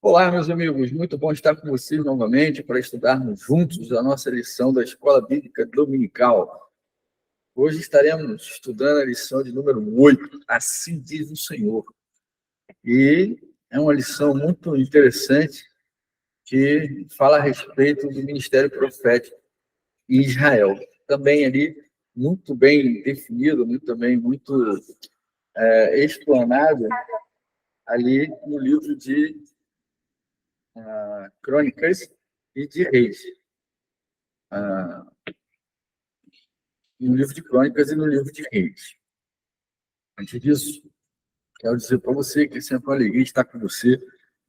Olá, meus amigos, muito bom estar com vocês novamente para estudarmos juntos a nossa lição da Escola Bíblica Dominical. Hoje estaremos estudando a lição de número 8, Assim diz o Senhor. E é uma lição muito interessante que fala a respeito do ministério profético em Israel. Também ali muito bem definido, muito explanado ali no livro de Crônicas e de Reis. No livro de Crônicas e no livro de Reis. Antes disso, quero dizer para você que é sempre uma alegria estar com você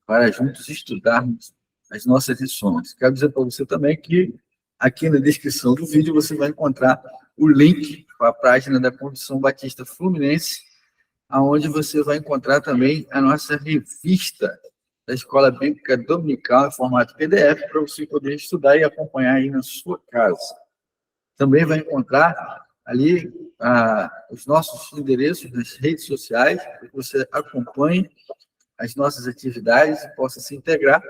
para juntos estudarmos as nossas lições. Quero dizer para você também que aqui na descrição do vídeo você vai encontrar o link para a página da Convenção Batista Fluminense, onde você vai encontrar também a nossa revista da Escola Bíblica Dominical em formato PDF, para você poder estudar e acompanhar aí na sua casa. Também vai encontrar ali os nossos endereços nas redes sociais, para que você acompanhe as nossas atividades e possa se integrar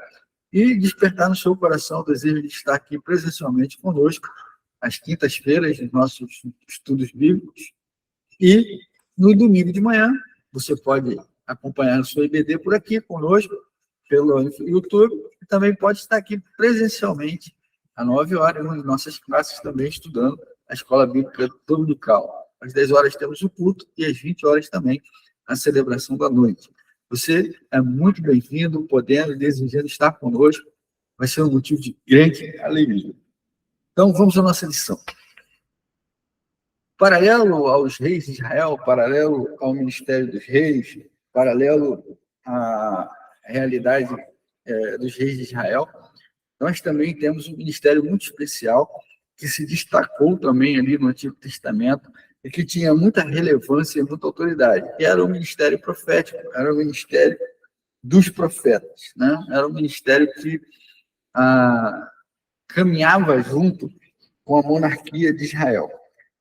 e despertar no seu coração o desejo de estar aqui presencialmente conosco, às quintas-feiras, nos nossos estudos bíblicos. E no domingo de manhã, você pode acompanhar o seu IBD por aqui conosco, pelo YouTube, e também pode estar aqui presencialmente às 9 horas, nas nossas classes também estudando a Escola Bíblica Dominical. Às 10 horas temos o culto e às 20 horas também a celebração da noite. Você é muito bem-vindo, podendo e desejando estar conosco. Vai ser um motivo de grande alegria. Então, vamos à nossa lição. Paralelo aos reis de Israel, paralelo ao ministério dos reis, paralelo à realidade dos reis de Israel, nós também temos um ministério muito especial que se destacou também ali no Antigo Testamento e que tinha muita relevância e muita autoridade, que era o ministério profético, era o ministério dos profetas, né? Era um ministério que caminhava junto com a monarquia de Israel.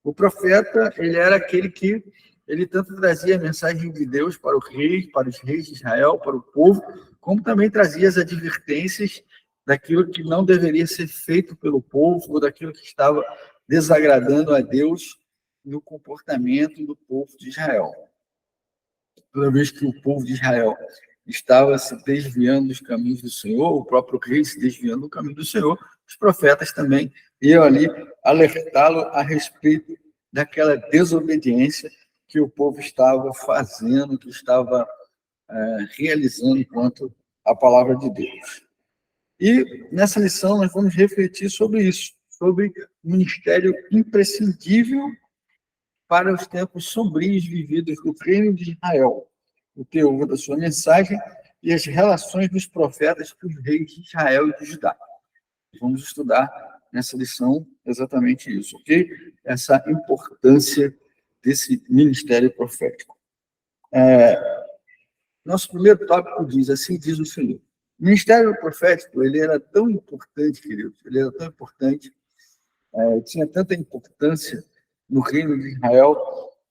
O profeta, ele era aquele que ele tanto trazia a mensagem de Deus para o rei, para os reis de Israel, para o povo, como também trazia as advertências daquilo que não deveria ser feito pelo povo, ou daquilo que estava desagradando a Deus no comportamento do povo de Israel. Toda vez que o povo de Israel estava se desviando dos caminhos do Senhor, o próprio rei se desviando do caminho do Senhor, os profetas também iam ali alertá-lo a respeito daquela desobediência que o povo estava fazendo, que estava realizando quanto à palavra de Deus. E nessa lição nós vamos refletir sobre isso, sobre o ministério imprescindível para os tempos sombrios vividos no reino de Israel, o teor da sua mensagem e as relações dos profetas com os reis de Israel e de Judá. Vamos estudar nessa lição exatamente isso, ok? Essa importância desse ministério profético. Nosso primeiro tópico diz, assim diz o Senhor. O ministério profético, ele era tão importante, queridos, ele era tão importante, tinha tanta importância no reino de Israel,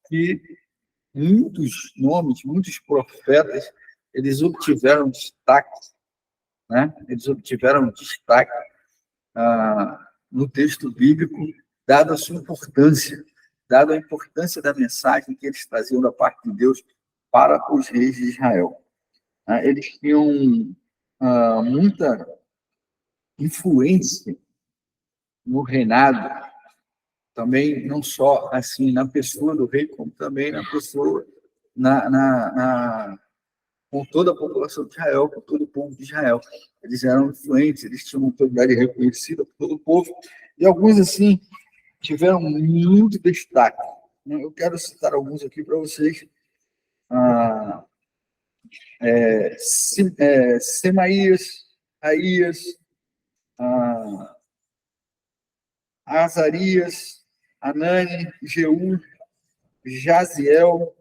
que muitos nomes, muitos profetas, eles obtiveram destaque, né? Eles obtiveram destaque no texto bíblico, dada a sua importância, dada a importância da mensagem que eles traziam da parte de Deus para os reis de Israel. Eles tinham muita influência no reinado, também não só assim na pessoa do rei, como também na pessoa, com toda a população de Israel, com todo o povo de Israel. Eles eram influentes, eles tinham uma autoridade reconhecida por todo o povo, e alguns, assim, tiveram muito destaque. Eu quero citar alguns aqui para vocês. Semaías, Aías, Azarias, Anani, Jeú, Jaziel,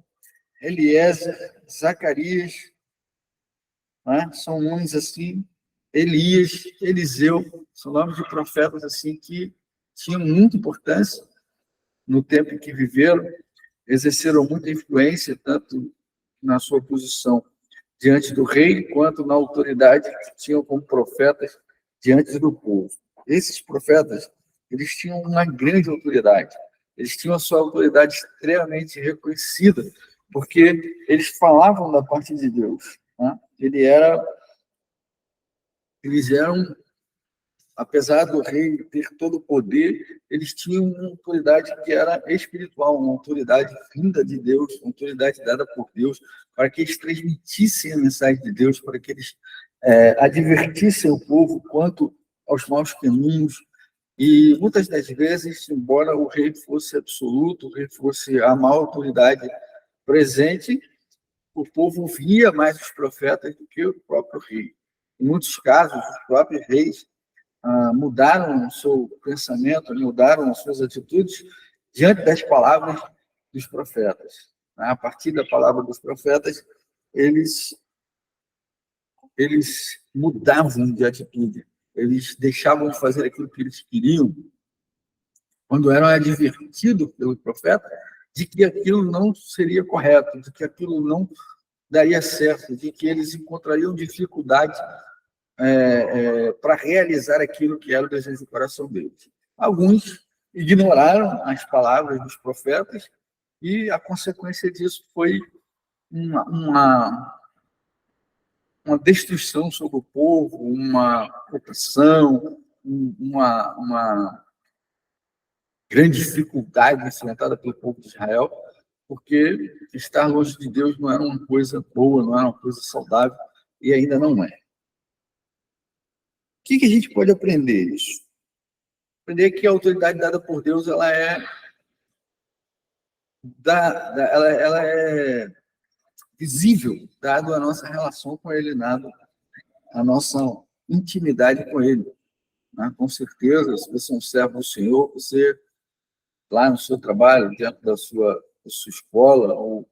Eliezer, Zacarias, né? São nomes assim, Elias, Eliseu, são nomes de profetas assim que tinham muita importância no tempo em que viveram, exerceram muita influência, tanto na sua posição diante do rei, quanto na autoridade que tinham como profetas diante do povo. Esses profetas, eles tinham uma grande autoridade. Eles tinham a sua autoridade extremamente reconhecida, porque eles falavam da parte de Deus. Né? Eles eram, apesar do rei ter todo o poder, eles tinham uma autoridade que era espiritual, uma autoridade vinda de Deus, uma autoridade dada por Deus, para que eles transmitissem a mensagem de Deus, para que eles advertissem o povo quanto aos maus caminhos. E muitas das vezes, embora o rei fosse absoluto, o rei fosse a maior autoridade presente, o povo via mais os profetas do que o próprio rei. Em muitos casos, os próprios reis mudaram o seu pensamento, mudaram as suas atitudes diante das palavras dos profetas. A partir da palavra dos profetas, eles mudavam de atitude, eles deixavam de fazer aquilo que eles queriam, quando eram advertidos pelo profeta de que aquilo não seria correto, de que aquilo não daria certo, de que eles encontrariam dificuldade para realizar aquilo que era o desejo do coração deles. Alguns ignoraram as palavras dos profetas e a consequência disso foi uma destruição sobre o povo, uma opressão, uma grande dificuldade enfrentada pelo povo de Israel, porque estar longe de Deus não era uma coisa boa, não era uma coisa saudável, e ainda não é. O que a gente pode aprender isso? Aprender que a autoridade dada por Deus ela é visível, dado a nossa relação com Ele, dado a nossa intimidade com Ele. Né? Com certeza, se você é um servo do Senhor, você, lá no seu trabalho, dentro da sua escola, ou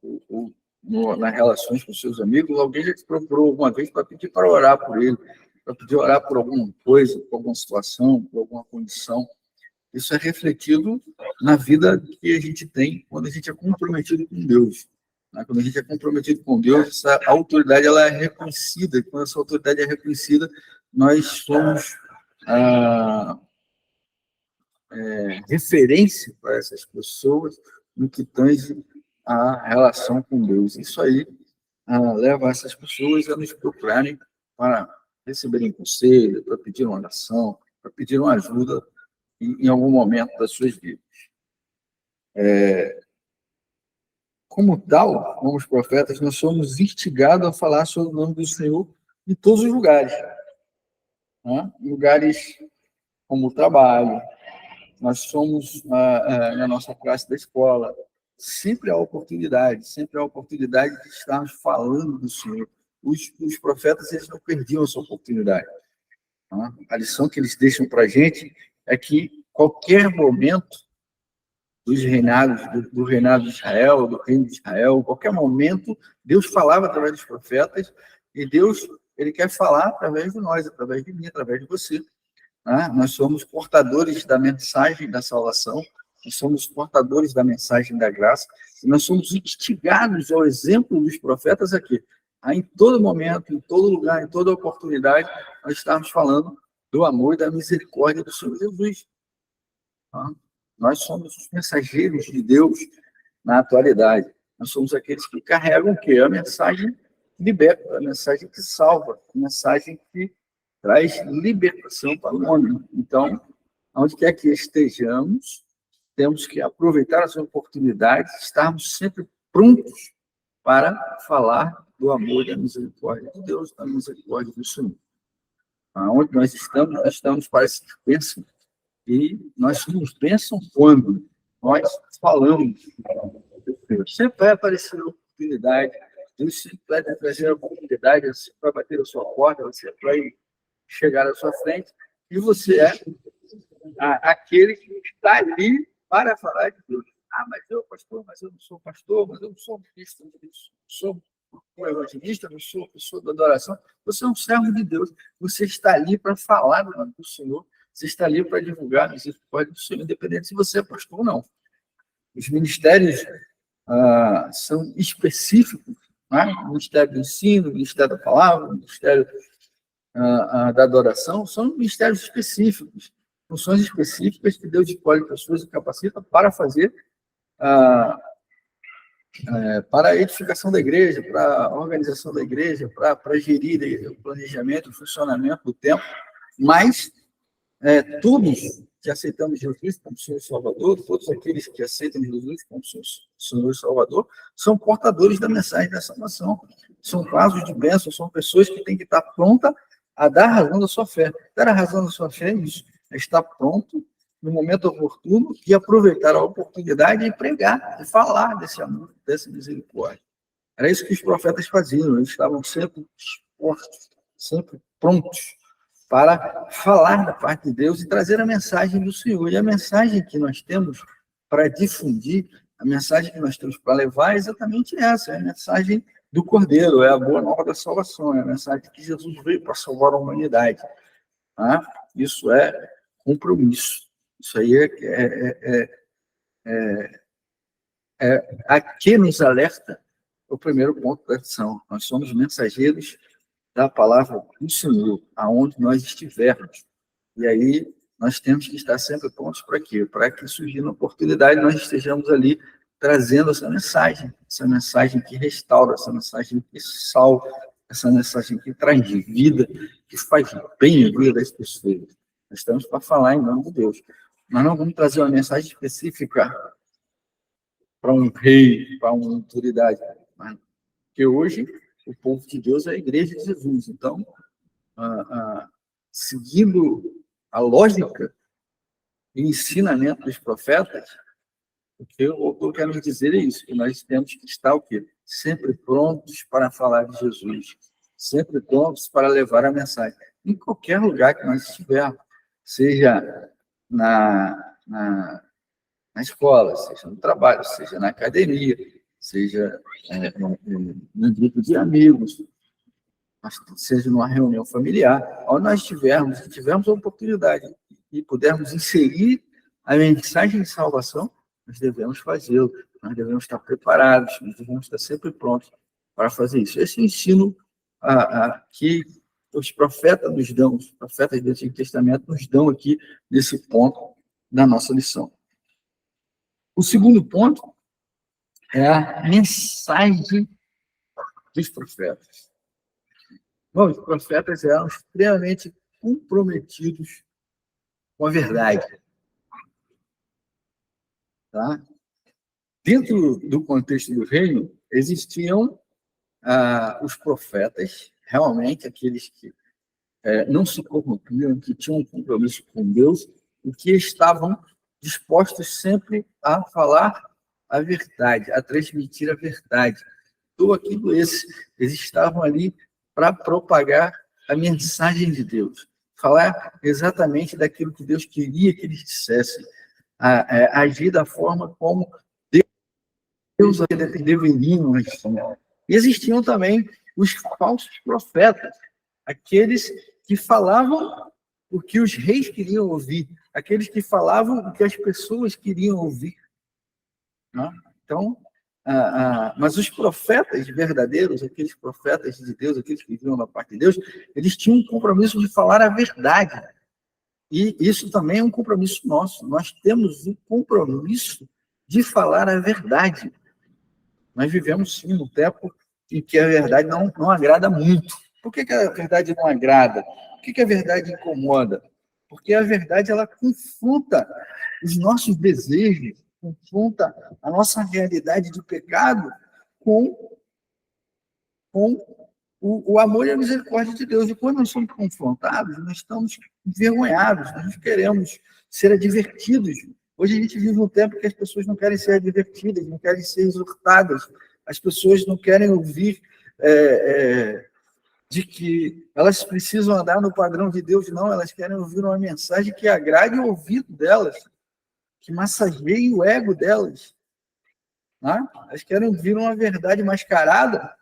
nas relações com seus amigos, alguém já te procurou alguma vez para pedir para orar por ele, para pedir orar por alguma coisa, por alguma situação, por alguma condição. Isso é refletido na vida que a gente tem quando a gente é comprometido com Deus. Quando a gente é comprometido com Deus, essa autoridade ela é reconhecida. E quando essa autoridade é reconhecida, nós somos referência para essas pessoas no que tange a relação com Deus. Isso aí leva essas pessoas a nos procurarem para receberem conselho, para pedir uma oração, para pedir uma ajuda em algum momento das suas vidas. Como tal, como os profetas, nós somos instigados a falar sobre o nome do Senhor em todos os lugares. Né? Em lugares como o trabalho, nós somos na nossa classe da escola, sempre há oportunidade de estarmos falando do Senhor. Os profetas eles não perdiam essa oportunidade. Tá? A lição que eles deixam para a gente é que qualquer momento dos reinados, do reinado de Israel, do reino de Israel, qualquer momento, Deus falava através dos profetas e Deus ele quer falar através de nós, através de mim, através de você. Nós somos portadores da mensagem da salvação, nós somos portadores da mensagem da graça, e nós somos instigados ao exemplo dos profetas aqui. Em todo momento, em todo lugar, em toda oportunidade, nós estamos falando do amor e da misericórdia do Senhor Jesus. Nós somos os mensageiros de Deus na atualidade. Nós somos aqueles que carregam o quê? A mensagem que liberta, a mensagem que salva, a mensagem que traz libertação para o homem. Então, onde quer que estejamos, temos que aproveitar as oportunidades, estarmos sempre prontos para falar do amor e da misericórdia de Deus, da misericórdia do Senhor. Onde nós estamos para ser bênção, e nós somos bênção quando nós falamos. Sempre vai aparecer a oportunidade, Deus sempre vai trazer a oportunidade, você vai bater a sua porta, você vai chegar à sua frente, e você é aquele que está ali para falar de Deus. Mas eu, pastor, mas eu não sou pastor, mas eu não sou ministro, eu não sou um evangelista, eu não sou pessoa da adoração. Você é um servo de Deus. Você está ali para falar do nome do Senhor. Você está ali para divulgar a misericórdia do Senhor, independente se você é pastor ou não. Os ministérios são específicos né? O ministério do ensino, o ministério da palavra, o ministério da adoração, são ministérios específicos, funções específicas que Deus escolhe pessoas e capacita para fazer para a edificação da igreja, para a organização da igreja, para gerir o planejamento, o funcionamento do templo, mas todos que aceitamos Jesus como Senhor e Salvador, todos aqueles que aceitam Jesus como Senhor e Salvador, são portadores da mensagem da salvação, são vasos de bênção, são pessoas que têm que estar prontas a dar a razão da sua fé. Dar a razão da sua fé é isso, é estar pronto no momento oportuno e aproveitar a oportunidade de pregar, de falar desse amor, dessa misericórdia. Era isso que os profetas faziam, eles estavam sempre dispostos, sempre prontos para falar da parte de Deus e trazer a mensagem do Senhor. E a mensagem que nós temos para difundir, a mensagem que nós temos para levar é exatamente essa, é a mensagem do Cordeiro, é a boa nova da salvação, é a mensagem que Jesus veio para salvar a humanidade. Tá? Isso é compromisso. Isso aí a que nos alerta o primeiro ponto da lição. Nós somos mensageiros da palavra do Senhor, aonde nós estivermos. E aí nós temos que estar sempre prontos para quê? Para que surgindo a oportunidade, nós estejamos ali trazendo essa mensagem que restaura, essa mensagem que salva, essa mensagem que traz vida, que faz bem a vida das pessoas. Nós estamos para falar em nome de Deus. Nós não vamos trazer uma mensagem específica para um rei, para uma autoridade, porque hoje o povo de Deus é a igreja de Jesus. Então, seguindo a lógica e ensinamento dos profetas, o que eu quero dizer é isso, que nós temos que estar o quê? Sempre prontos para falar de Jesus, sempre prontos para levar a mensagem, em qualquer lugar que nós estivermos, seja na escola, seja no trabalho, seja na academia, seja no grupo de amigos, seja numa reunião familiar, onde nós tivermos a oportunidade e pudermos inserir a mensagem de salvação, nós devemos fazê-lo, nós devemos estar preparados, nós devemos estar sempre prontos para fazer isso. Esse ensino que os profetas nos dão, os profetas do Antigo Testamento nos dão aqui nesse ponto da nossa lição. O segundo ponto é a mensagem dos profetas. Bom, os profetas eram extremamente comprometidos com a verdade. Tá? Dentro do contexto do reino, existiam os profetas, realmente aqueles que não se corrompiam, que tinham um compromisso com Deus e que estavam dispostos sempre a falar a verdade, a transmitir a verdade. Tudo aquilo eles estavam ali para propagar a mensagem de Deus, falar exatamente daquilo que Deus queria que eles dissessem, agir da forma como Deus deveriam agir. E existiam também os falsos profetas, aqueles que falavam o que os reis queriam ouvir, aqueles que falavam o que as pessoas queriam ouvir. Né? Então, mas os profetas verdadeiros, aqueles profetas de Deus, aqueles que vinham da parte de Deus, eles tinham um compromisso de falar a verdade. E isso também é um compromisso nosso. Nós temos um compromisso de falar a verdade. Nós vivemos, sim, num tempo em que a verdade não agrada muito. Por que a verdade não agrada? Por que a verdade incomoda? Porque a verdade ela confronta os nossos desejos, confronta a nossa realidade de pecado com o amor e a misericórdia de Deus. E quando nós somos confrontados, nós estamos envergonhados, nós queremos ser advertidos. Hoje a gente vive um tempo que as pessoas não querem ser advertidas, não querem ser exortadas, as pessoas não querem ouvir de que elas precisam andar no padrão de Deus, não, elas querem ouvir uma mensagem que agrade o ouvido delas, que massageie o ego delas. Né? Elas querem ouvir uma verdade mascarada,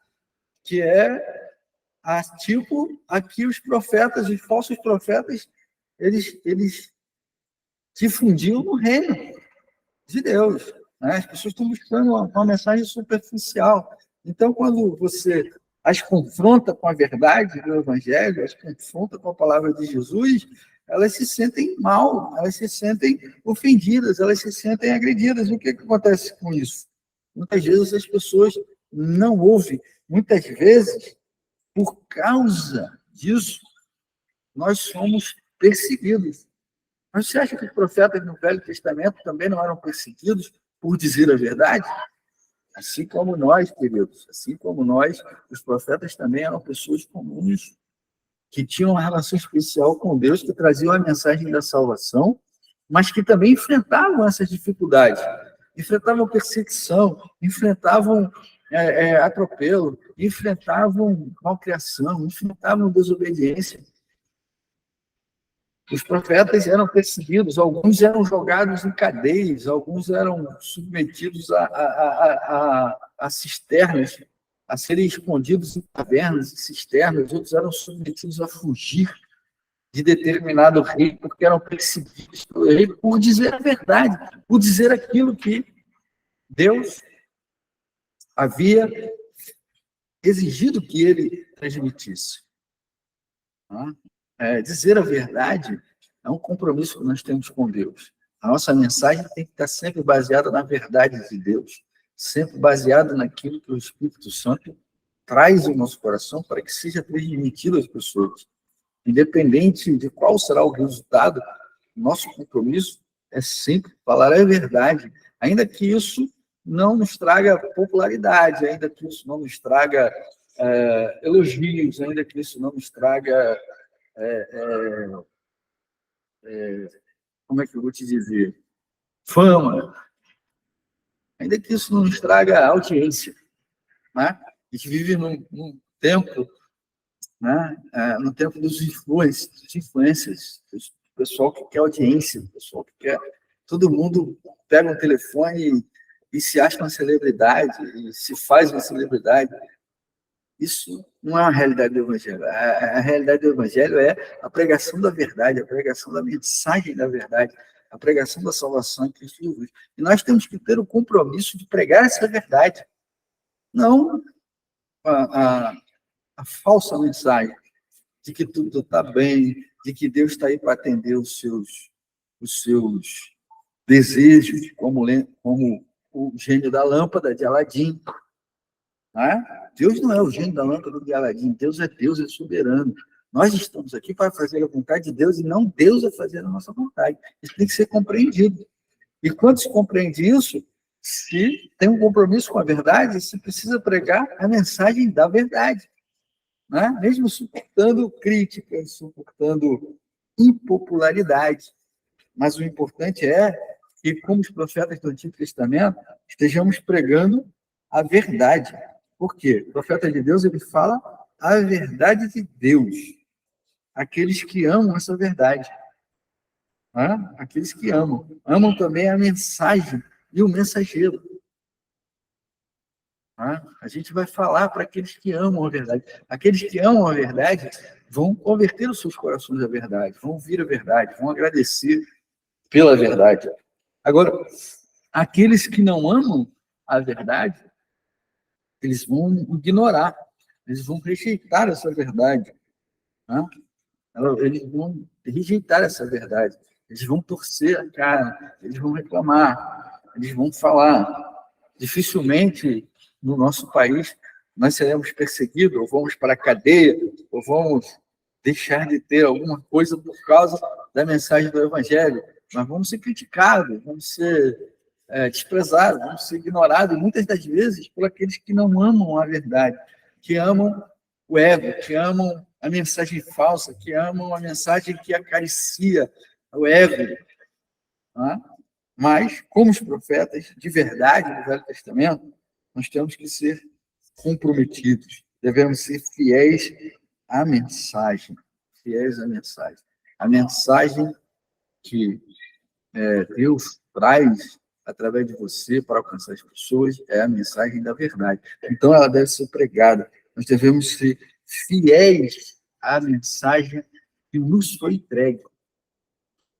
que é tipo aqui os profetas, os falsos profetas, eles difundiam no reino de Deus. Né? As pessoas estão buscando uma mensagem superficial, Então, quando você as confronta com a verdade do Evangelho, as confronta com a palavra de Jesus, elas se sentem mal, elas se sentem ofendidas, elas se sentem agredidas. E o que acontece com isso? Muitas vezes as pessoas não ouvem. Muitas vezes, por causa disso, nós somos perseguidos. Mas você acha que os profetas no Velho Testamento também não eram perseguidos por dizer a verdade? Assim como nós, queridos, assim como nós, os profetas também eram pessoas comuns, que tinham uma relação especial com Deus, que traziam a mensagem da salvação, mas que também enfrentavam essas dificuldades, enfrentavam perseguição, enfrentavam atropelo, enfrentavam malcriação, enfrentavam desobediência. Os profetas eram perseguidos, alguns eram jogados em cadeias, alguns eram submetidos a cisternas, a serem escondidos em cavernas e cisternas, outros eram submetidos a fugir de determinado rei, porque eram perseguidos pelo rei por dizer a verdade, por dizer aquilo que Deus havia exigido que ele transmitisse. Dizer a verdade é um compromisso que nós temos com Deus. A nossa mensagem tem que estar sempre baseada na verdade de Deus, sempre baseada naquilo que o Espírito Santo traz ao nosso coração para que seja transmitido às pessoas. Independente de qual será o resultado, nosso compromisso é sempre falar a verdade, ainda que isso não nos traga popularidade, ainda que isso não nos traga elogios, ainda que isso não nos traga como é que eu vou te dizer? Fama. Ainda que isso não nos traga audiência. Né? A gente vive num tempo, né? No tempo dos influencers, do pessoal que quer audiência, do pessoal que quer... Todo mundo pega um telefone e se acha uma celebridade, e se faz uma celebridade. Isso não é a realidade do Evangelho. A realidade do Evangelho é a pregação da verdade, a pregação da mensagem da verdade, a pregação da salvação em Cristo Jesus. E nós temos que ter o compromisso de pregar essa verdade, não a falsa mensagem de que tudo está bem, de que Deus está aí para atender os seus desejos, como o gênio da lâmpada de Aladim. Deus não é o gênio da lâmpada de Aladim, Deus, é soberano. Nós estamos aqui para fazer a vontade de Deus e não Deus a fazer a nossa vontade. Isso tem que ser compreendido. E quando se compreende isso, se tem um compromisso com a verdade, se precisa pregar a mensagem da verdade. Mesmo suportando críticas, suportando impopularidade. Mas o importante é que, como os profetas do Antigo Testamento, estejamos pregando a verdade. Por quê? O profeta de Deus, ele fala a verdade de Deus. Aqueles que amam essa verdade. Aqueles que amam também a mensagem e o mensageiro. A gente vai falar para aqueles que amam a verdade. Aqueles que amam a verdade vão converter os seus corações à verdade, vão ouvir a verdade, vão agradecer pela verdade. Agora, aqueles que não amam a verdade, eles vão ignorar, eles vão rejeitar essa verdade. Eles vão rejeitar essa verdade. Eles vão torcer a cara, eles vão reclamar, eles vão falar. Dificilmente, no nosso país, nós seremos perseguidos, ou vamos para a cadeia, ou vamos deixar de ter alguma coisa por causa da mensagem do Evangelho. Nós vamos ser criticados, vamos ser desprezados, vamos ser ignorados, muitas das vezes, por aqueles que não amam a verdade, que amam o ego, que amam a mensagem falsa, que amam a mensagem que acaricia o ego. Mas, como os profetas de verdade do Velho Testamento, nós temos que ser comprometidos, devemos ser fiéis à mensagem, a mensagem que Deus traz através de você para alcançar as pessoas é a mensagem da verdade. Então, ela deve ser pregada. Nós devemos ser fiéis à mensagem que nos foi entregue.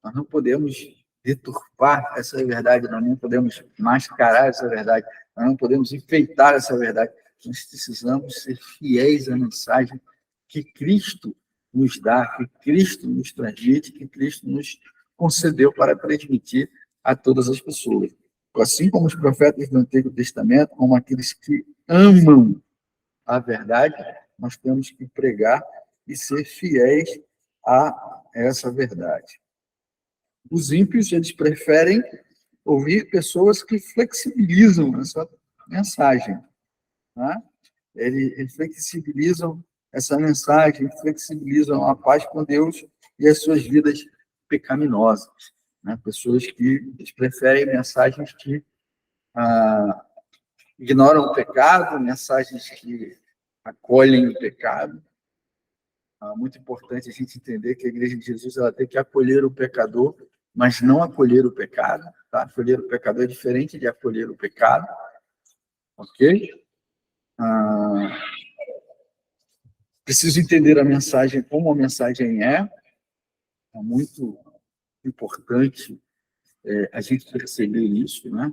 Nós não podemos deturpar essa verdade, nós não podemos mascarar essa verdade, nós não podemos enfeitar essa verdade. Nós precisamos ser fiéis à mensagem que Cristo nos dá, que Cristo nos transmite, que Cristo nos concedeu para transmitir a todas as pessoas. Assim como os profetas do Antigo Testamento, como aqueles que amam a verdade, nós temos que pregar e ser fiéis a essa verdade. Os ímpios, eles preferem ouvir pessoas que flexibilizam essa mensagem. Né? Eles flexibilizam essa mensagem, flexibilizam a paz com Deus e as suas vidas pecaminosas. Né? Pessoas que preferem mensagens que ignoram o pecado, mensagens que acolhem o pecado. Muito importante a gente entender que a Igreja de Jesus ela tem que acolher o pecador, mas não acolher o pecado. Tá? Acolher o pecador é diferente de acolher o pecado. Ok? Preciso entender a mensagem como a mensagem é. É muito importante a gente perceber isso, né?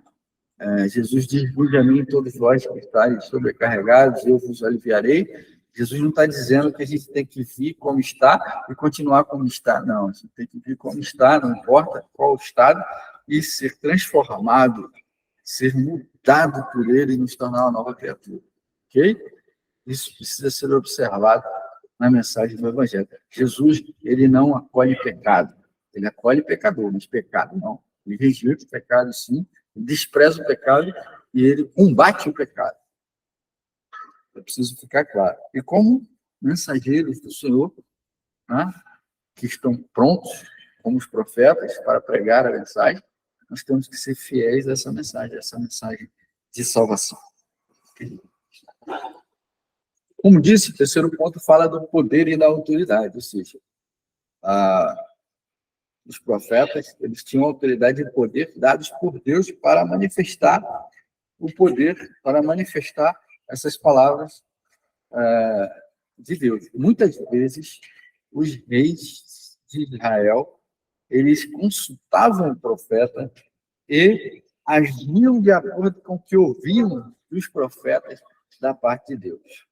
Jesus diz: "Vinde a mim todos vós que estáis sobrecarregados, eu vos aliviarei." Jesus não está dizendo que a gente tem que vir como está e continuar como está. Não, a gente tem que vir como está, não importa qual o estado, e ser transformado, ser mudado por ele e nos tornar uma nova criatura. Ok? Isso precisa ser observado na mensagem do Evangelho. Jesus, ele não acolhe pecado. Ele acolhe pecador, mas pecado não. Ele rejeita o pecado, sim, despreza o pecado e ele combate o pecado. Eu preciso ficar claro. E como mensageiros do Senhor, né, que estão prontos, como os profetas, para pregar a mensagem, nós temos que ser fiéis a essa mensagem de salvação. Como disse, o terceiro ponto fala do poder e da autoridade, ou seja, os profetas, eles tinham autoridade e poder dados por Deus para manifestar o poder, para manifestar essas palavras de Deus. Muitas vezes, os reis de Israel, eles consultavam o profeta e agiam de acordo com o que ouviam dos profetas da parte de Deus.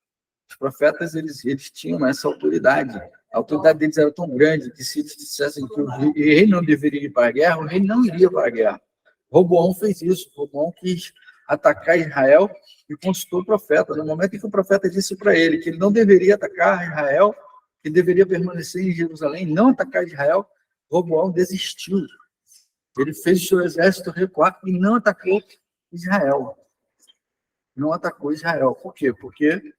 Os profetas, eles tinham essa autoridade. A autoridade deles era tão grande que se eles dissessem que o rei não deveria ir para a guerra, o rei não iria para a guerra. Roboão fez isso. Roboão quis atacar Israel e consultou o profeta. No momento em que o profeta disse para ele que ele não deveria atacar Israel, que deveria permanecer em Jerusalém, não atacar Israel, Roboão desistiu. Ele fez o seu exército recuar e não atacou Israel. Não atacou Israel. Por quê? Porque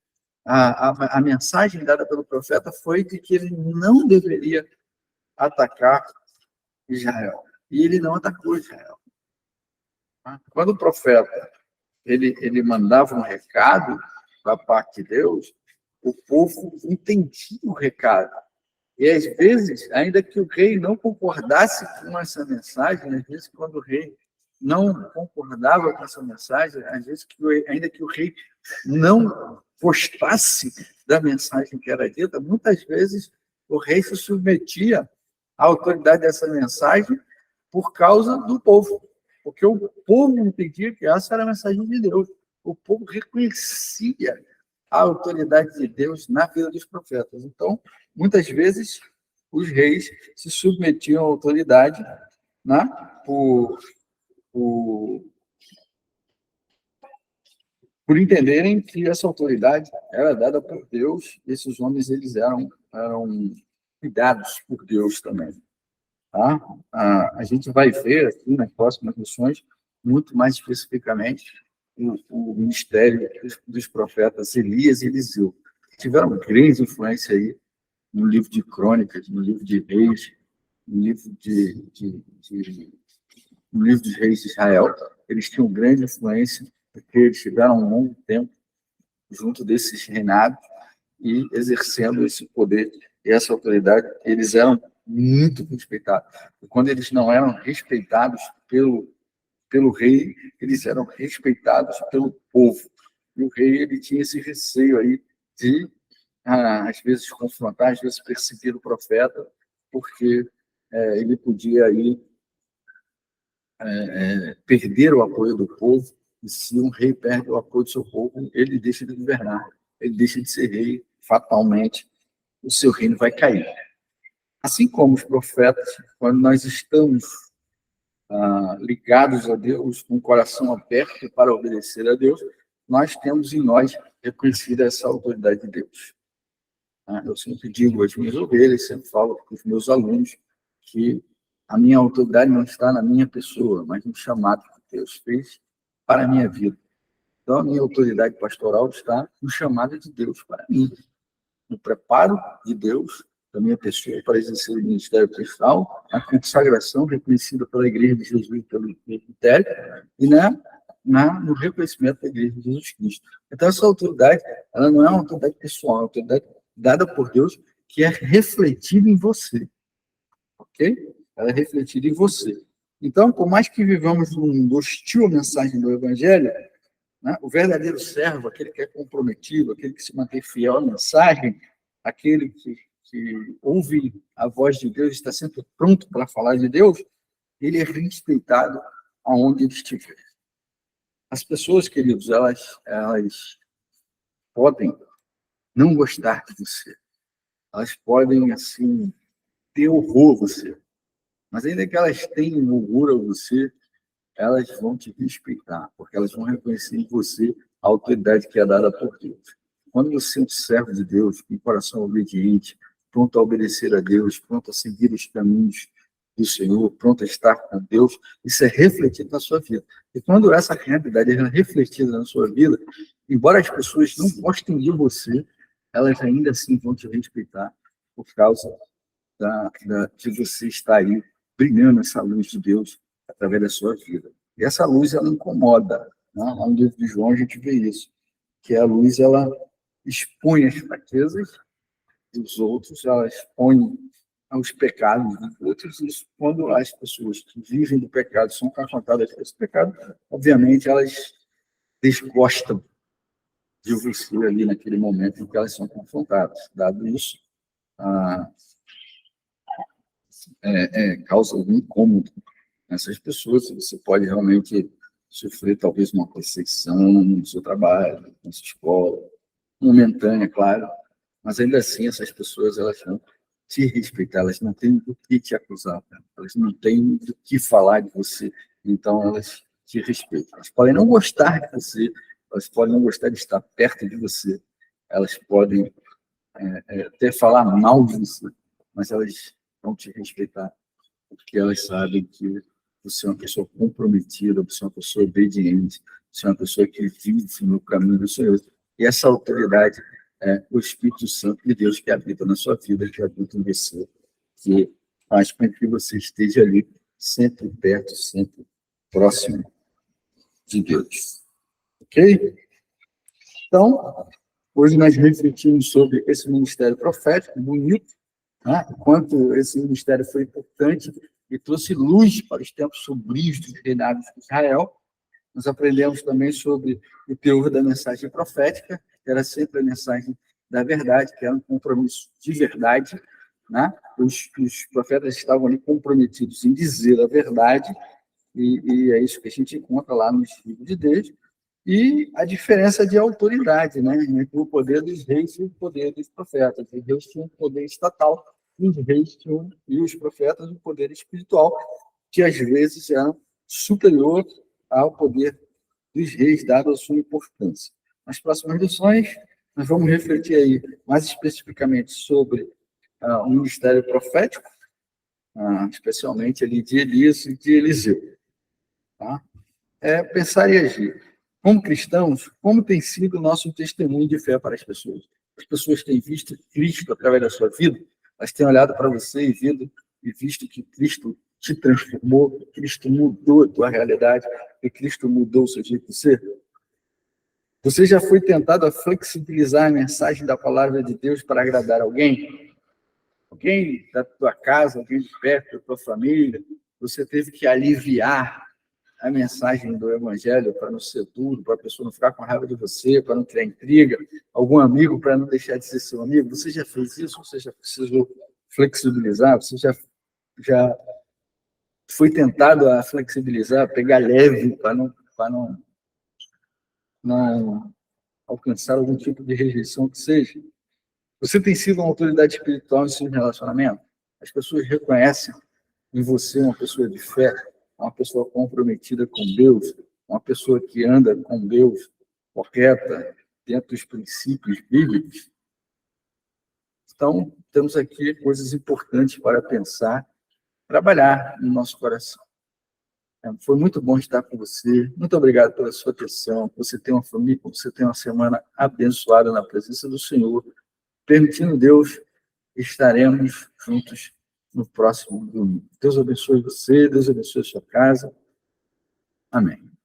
a mensagem dada pelo profeta foi de que ele não deveria atacar Israel. E ele não atacou Israel. Quando o profeta ele mandava um recado da parte de Deus, o povo entendia o recado. E, às vezes, ainda que o rei não concordasse com essa mensagem, às vezes, quando o rei não concordava com essa mensagem, às vezes, ainda que o rei não gostasse da mensagem que era dita, muitas vezes o rei se submetia à autoridade dessa mensagem por causa do povo, porque o povo entendia que essa era a mensagem de Deus. O povo reconhecia a autoridade de Deus na vida dos profetas. Então, muitas vezes, os reis se submetiam à autoridade, né, por entenderem que essa autoridade era dada por Deus, e esses homens eles eram cuidados por Deus também. Tá? A gente vai ver aqui nas próximas lições, muito mais especificamente, o ministério dos profetas Elias e Eliseu, que tiveram grande influência aí no livro de Crônicas, no livro de Reis, no livro no livro dos Reis de Israel. Eles tinham grande influência, porque eles tiveram um longo tempo junto desses reinados e exercendo esse poder e essa autoridade. Eles eram muito respeitados. E quando eles não eram respeitados pelo rei, eles eram respeitados pelo povo. E o rei ele tinha esse receio aí de, às vezes, confrontar, às vezes, perseguir o profeta, porque ele podia aí perder o apoio do povo E se um rei perde o apoio do seu povo, ele deixa de governar, ele deixa de ser rei, fatalmente, o seu reino vai cair. Assim como os profetas, quando nós estamos ligados a Deus, com o coração aberto para obedecer a Deus, nós temos em nós reconhecido essa autoridade de Deus. Eu sempre digo às minhas ovelhas, sempre falo para os meus alunos que a minha autoridade não está na minha pessoa, mas no chamado que Deus fez para a minha vida. Então, a minha autoridade pastoral está no chamado de Deus para mim, no preparo de Deus da minha pessoa para exercer o ministério pastoral, a consagração reconhecida pela Igreja de Jesus pelo presbitério e no reconhecimento da Igreja de Jesus Cristo. Então, essa autoridade, ela não é uma autoridade pessoal, é uma autoridade dada por Deus que é refletida em você. Ok? Ela é refletida em você. Então, por mais que vivamos num mundo hostil à mensagem do Evangelho, né, o verdadeiro servo, aquele que é comprometido, aquele que se mantém fiel à mensagem, aquele que ouve a voz de Deus, está sempre pronto para falar de Deus, ele é respeitado aonde ele estiver. As pessoas, queridos, elas podem não gostar de você. Elas podem, assim, ter horror a você. Mas ainda que elas tenham horror a você, elas vão te respeitar, porque elas vão reconhecer em você a autoridade que é dada por Deus. Quando você é um servo de Deus, com coração obediente, pronto a obedecer a Deus, pronto a seguir os caminhos do Senhor, pronto a estar com Deus, isso é refletido na sua vida. E quando essa realidade é refletida na sua vida, embora as pessoas não gostem de você, elas ainda assim vão te respeitar por causa de você estar aí brilhando essa luz de Deus através da sua vida. E essa luz, ela incomoda. Né? Lá no livro de João a gente vê isso, que a luz, ela expõe as fraquezas dos outros, ela expõe os pecados dos outros, e quando as pessoas que vivem do pecado são confrontadas com esse pecado, obviamente elas desgostam de você ali naquele momento em que elas são confrontadas. Dado isso, causa algum incômodo nessas pessoas, você pode realmente sofrer talvez uma perseguição no seu trabalho, na sua escola, momentânea, claro, mas ainda assim essas pessoas, elas vão te respeitar, elas não têm do que te acusar, né? Elas não têm do que falar de você, então elas te respeitam. Elas podem não gostar de você, elas podem não gostar de estar perto de você, elas podem até falar mal de você, mas elas vão te respeitar, porque elas sabem que você é uma pessoa comprometida, você é uma pessoa obediente, você é uma pessoa que vive no caminho do Senhor. E essa autoridade é o Espírito Santo de Deus que habita na sua vida, que habita em você, que faz com que você esteja ali, sempre perto, sempre próximo de Deus. Ok? Então, hoje nós refletimos sobre esse ministério profético, bonito, né? Quanto esse ministério foi importante e trouxe luz para os tempos sombrios dos reinados de Israel. Nós aprendemos também sobre o teor da mensagem profética, que era sempre a mensagem da verdade, que era um compromisso de verdade, né? Os profetas estavam ali comprometidos em dizer a verdade, e é isso que a gente encontra lá no livro de Deus. E a diferença de autoridade, né, entre o poder dos reis e o poder dos profetas. Os reis tinham o poder estatal, e os reis tinham, e os profetas, o poder espiritual, que às vezes era superior ao poder dos reis, dado a sua importância. Nas próximas lições, nós vamos refletir aí mais especificamente sobre o ministério profético, especialmente ali de Elias e de Eliseu. Tá? Pensar e agir. Como cristãos, como tem sido o nosso testemunho de fé para as pessoas? As pessoas têm visto Cristo através da sua vida, elas têm olhado para você e visto que Cristo te transformou, que Cristo mudou a tua realidade, que Cristo mudou o seu jeito de ser. Você já foi tentado a flexibilizar a mensagem da palavra de Deus para agradar alguém? Alguém da tua casa, alguém de perto da tua família? Você teve que aliviar a mensagem do Evangelho para não ser duro, para a pessoa não ficar com raiva de você, para não criar intriga, algum amigo para não deixar de ser seu amigo. Você já fez isso? Você já precisou flexibilizar? Você já foi tentado a flexibilizar, pegar leve para não não alcançar algum tipo de rejeição que seja. Você tem sido uma autoridade espiritual em seu relacionamento? As pessoas reconhecem em você uma pessoa de fé, uma pessoa comprometida com Deus, uma pessoa que anda com Deus, correta, dentro dos princípios bíblicos? Então, temos aqui coisas importantes para pensar, trabalhar no nosso coração. Foi muito bom estar com você. Muito obrigado pela sua atenção. Você tem uma família, você tem uma semana abençoada na presença do Senhor. Permitindo Deus, estaremos juntos no próximo domingo. Deus abençoe você, Deus abençoe a sua casa. Amém.